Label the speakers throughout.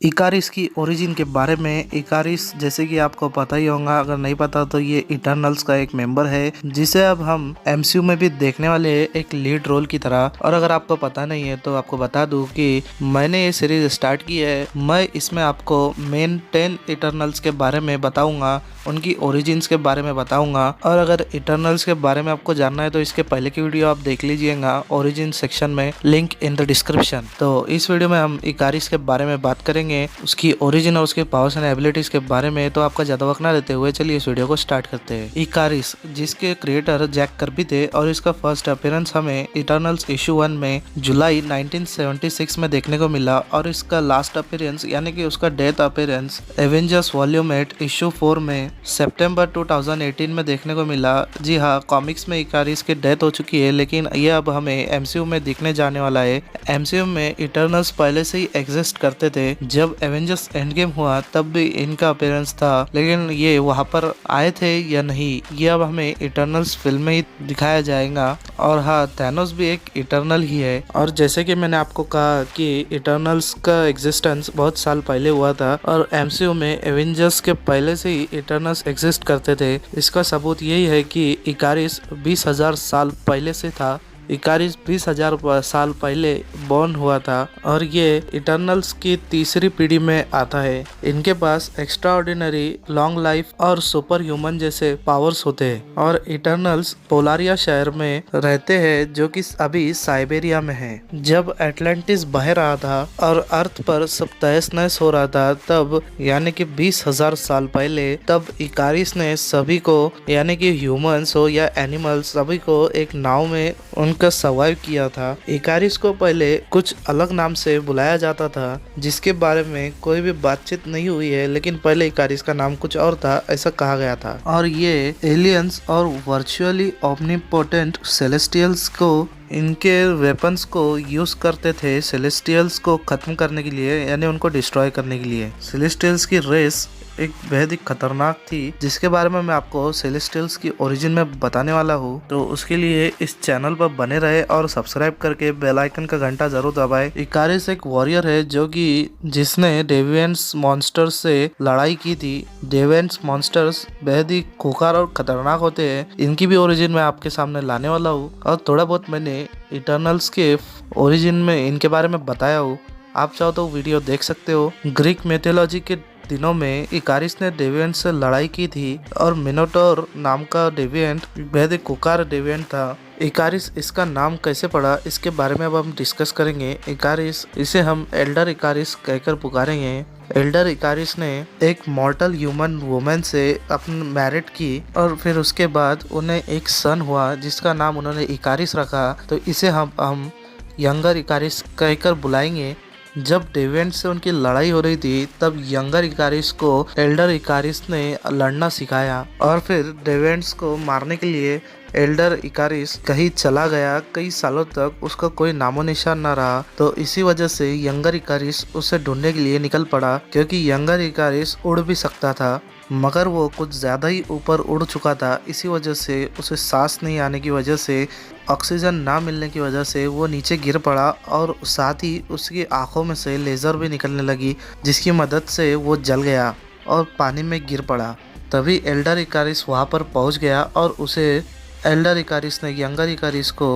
Speaker 1: इकारिस की ओरिजिन के बारे में। इकारिस जैसे कि आपको पता ही होगा, अगर नहीं पता तो ये इटर्नल्स का एक मेंबर है जिसे अब हम एमसीयू में भी देखने वाले हैं एक लीड रोल की तरह। और अगर आपको पता नहीं है तो आपको बता दूं कि मैंने ये सीरीज स्टार्ट की है। मैं इसमें आपको मेन 10 इटर्नल्स के बारे में बताऊंगा, उनकी ओरिजिन्स के बारे में बताऊंगा। और अगर इटर्नल्स के बारे में आपको जानना है तो इसके पहले की वीडियो आप देख लीजिएगा ओरिजिन सेक्शन में, लिंक इन द डिस्क्रिप्शन। तो इस वीडियो में हम इकारिस के बारे में बात करेंगे, उसकी ओरिजिन और उसके पावर्स एंड एबिलिटीज के बारे में। तो आपका ज्यादा वक्त ना लेते हुए चलिए इस वीडियो को स्टार्ट करते हैं। इकारिस जिसके क्रिएटर जैक कर्बी थे और इसका फर्स्ट अपीयरेंस हमें इटर्नल्स इशू 1 में जुलाई 1976 में देखने को मिला और इसका लास्ट अपीयरेंस यानी कि उसका death appearance Avengers volume 8 issue 4 में सितंबर 2018 में देखने को मिला। जी हाँ, कॉमिक्स में इकारिस की डेथ हो चुकी है, लेकिन ये अब हमें एमसीयू में दिखने जाने वाला है। एमसीयू में इटर्नल्स पहले से ही एग्जिस्ट करते थे। जब एवेंजर्स एंड गेम हुआ तब भी इनका अपीयरेंस था, लेकिन ये वहां पर आए थे या नहीं ये अब हमें इटर्नल्स फिल्म में ही दिखाया जाएगा। और हाँ, थैनोस भी एक इटर्नल ही है। और जैसे कि मैंने आपको कहा कि इटर्नल्स का एग्जिस्टेंस बहुत साल पहले हुआ था और एमसीयू में एवेंजर्स के पहले से ही इटर्नल्स एग्जिस्ट करते थे। इसका सबूत यही है कि इकारिस 20,000 साल पहले से था। इकारिस 20,000 साल पहले बॉर्न हुआ था और ये इटर्नल्स की तीसरी पीढ़ी में आता है। इनके पास एक्स्ट्रा ऑर्डिनरी, लॉन्ग लाइफ और सुपर ह्यूमन जैसे पावर्स होते हैं। और इटर्नल्स पोलारिया शहर में रहते हैं जो कि अभी साइबेरिया में है। जब एटलांटिस बह रहा था और अर्थ पर सब तहस नहस हो रहा था तब यानी कि 20,000 साल पहले, तब इकारिस ने सभी को यानी कि ह्यूमंस हो या एनिमल्स सभी को एक नाव में उनका सर्वाइव किया था। इकारिस को पहले कुछ अलग नाम से बुलाया जाता था जिसके बारे में कोई भी बातचीत नहीं हुई है, लेकिन पहले इकारिस का नाम कुछ और था ऐसा कहा गया था। और ये एलियंस और वर्चुअली ओमनीपोटेंट सेलेस्टियल्स को इनके वेपन्स को यूज करते थे सेलेस्टियल्स को खत्म करने के लिए, यानी उनको डिस्ट्रॉय करने के लिए। सेलेस्टियल्स की रेस एक बेहद ही खतरनाक थी जिसके बारे में मैं आपको सेलेस्टियल्स की ओरिजिन में बताने वाला हूँ। तो उसके लिए इस चैनल पर बने रहे और सब्सक्राइब करके बेल आइकन का घंटा जरूर दबाएं। इकारिस एक वॉरियर है जो कि जिसने डेविएंट्स मॉन्स्टर्स से लड़ाई की थी। डेविएंट्स मॉन्स्टर्स बेहद ही खूंखार और खतरनाक होते हैं। इनकी भी ओरिजिन मैं आपके सामने लाने वाला हूँ और थोड़ा बहुत मैंने इटर्नल्स के ओरिजिन में इनके बारे में बताया हूँ। आप चाहो तो वीडियो देख सकते हो। ग्रीक मैथोलॉजी के दिनों में इकारिस ने डेविएंट से लड़ाई की थी और मिनोटोर नाम का डेविएंट बेहद कुकार डेविएंट था। इकारिस इसका नाम कैसे पड़ा इसके बारे में अब हम डिस्कस करेंगे। इकारिस, इसे हम एल्डर इकारिस कहकर पुकारेंगे। एल्डर इकारिस ने एक मॉर्टल ह्यूमन वुमेन से अपनी मैरिड की और फिर उसके बाद उन्हें एक सन हुआ जिसका नाम उन्होंने इकारिस रखा। तो इसे हम यंगर इकारिस कहकर बुलाएंगे। जब डेविएंट से उनकी लड़ाई हो रही थी तब यंगर इकारिस को एल्डर इकारिस ने लड़ना सिखाया और फिर डेविएंट्स को मारने के लिए एल्डर इकारिस कहीं चला गया। कई सालों तक उसका कोई नामो निशान न रहा। तो इसी वजह से यंगर इकारिस उसे ढूंढने के लिए निकल पड़ा, क्योंकि यंगर इकारिस उड़ भी सकता था मगर वो कुछ ज़्यादा ही ऊपर उड़ चुका था। इसी वजह से उसे सांस नहीं आने की वजह से, ऑक्सीजन ना मिलने की वजह से वो नीचे गिर पड़ा और साथ ही उसकी आंखों में से लेज़र भी निकलने लगी जिसकी मदद से वो जल गया और पानी में गिर पड़ा। तभी एल्डर इकारिस वहाँ पर पहुँच गया और उसे एल्डर इकारिस ने यंगर इकारिस को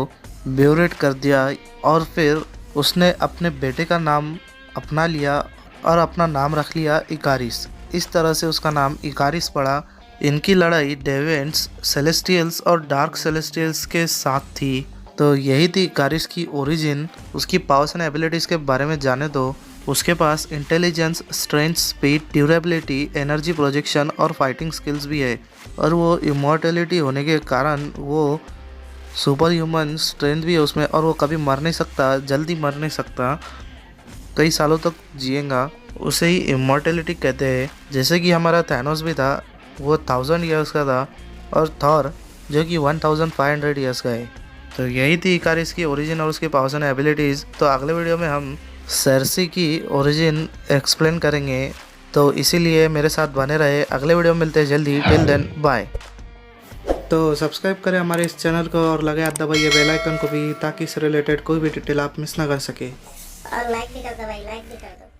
Speaker 1: ब्यूरेट कर दिया और फिर उसने अपने बेटे का नाम अपना लिया और अपना नाम रख लिया इकारिस। इस तरह से उसका नाम इकारिस पड़ा। इनकी लड़ाई डेविएंट्स, सेलेस्टियल्स और डार्क सेलेस्टियल्स के साथ थी। तो यही थी इकारिस की ओरिजिन। उसकी पावर्स एंड एबिलिटीज़ के बारे में जाने दो। उसके पास intelligence, strength, speed, durability, energy projection और फाइटिंग स्किल्स भी है। और वो इमॉर्टेलिटी होने के कारण वो सुपर ह्यूमन स्ट्रेंथ भी है उसमें और वो कभी मर नहीं सकता, जल्दी मर नहीं सकता, कई सालों तक जिएगा। उसे ही इमॉर्टेलिटी कहते हैं। जैसे कि हमारा थैनोस भी था, वो 1000 ईयर्स का था और थॉर जो कि 1500 ईयर्स का है। तो यही थी इकारिस की ओरिजिन और उसकी पावर्स एंड एबिलिटीज़। तो अगले वीडियो में हम सर्सी की ओरिजिन एक्सप्लेन करेंगे, तो इसीलिए मेरे साथ बने रहे। अगले वीडियो में मिलते हैं जल्दी। Till then bye. तो सब्सक्राइब करें हमारे इस चैनल को और लगे हाथ दबाइए बेल आइकन को भी, ताकि इससे रिलेटेड कोई भी डिटेल आप मिस ना कर सके।
Speaker 2: और लाइक भी कर दो भाई, लाइक भी कर दो।